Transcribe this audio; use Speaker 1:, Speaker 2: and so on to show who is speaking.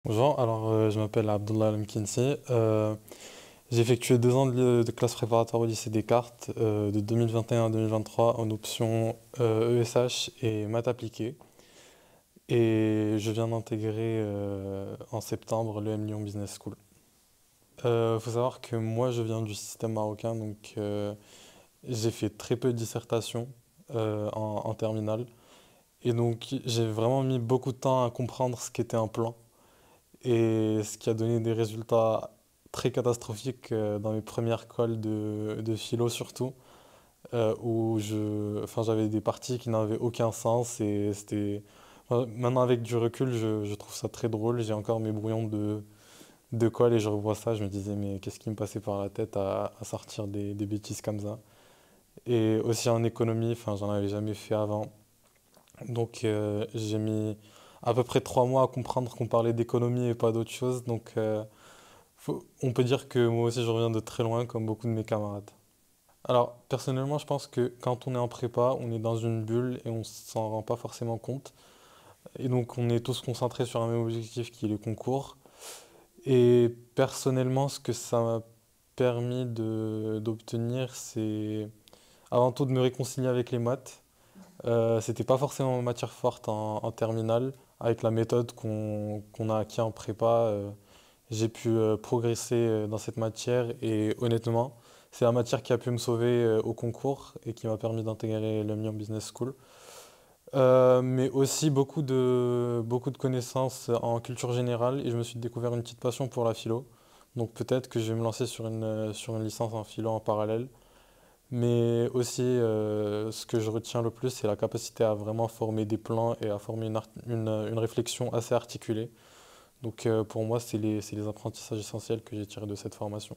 Speaker 1: Bonjour, je m'appelle Abdullah Al-Mkinsi. J'ai effectué 2 ans de classe préparatoire au lycée Descartes de 2021 à 2023 en option ESH et maths appliquées. Et je viens d'intégrer en septembre l'EM Lyon Business School. Il faut savoir que moi je viens du système marocain, donc j'ai fait très peu de dissertation en terminale. Et donc j'ai vraiment mis beaucoup de temps à comprendre ce qu'était un plan. Et ce qui a donné des résultats très catastrophiques dans mes premières colles de philo surtout, enfin, j'avais des parties qui n'avaient aucun sens et maintenant avec du recul, je trouve ça très drôle. J'ai encore mes brouillons de colle et je revois ça, je me disais mais qu'est-ce qui me passait par la tête à sortir des bêtises comme ça. Et aussi en économie, enfin, j'en avais jamais fait avant. Donc j'ai mis à peu près 3 mois à comprendre qu'on parlait d'économie et pas d'autre chose. Donc on peut dire que moi aussi je reviens de très loin comme beaucoup de mes camarades. Alors personnellement je pense que quand on est en prépa, on est dans une bulle et on s'en rend pas forcément compte. Et donc on est tous concentrés sur un même objectif qui est le concours. Et personnellement ce que ça m'a permis d'obtenir, c'est avant tout de me réconcilier avec les maths. C'était pas forcément ma matière forte en terminale. Avec la méthode qu'on a acquis en prépa, j'ai pu progresser dans cette matière et honnêtement, c'est la matière qui a pu me sauver au concours et qui m'a permis d'intégrer le Lyon Business School. Mais aussi beaucoup de connaissances en culture générale et je me suis découvert une petite passion pour la philo. Donc peut-être que je vais me lancer sur une licence en philo en parallèle. Mais aussi, ce que je retiens le plus, c'est la capacité à vraiment former des plans et à former une réflexion assez articulée. Donc pour moi, c'est les apprentissages essentiels que j'ai tirés de cette formation.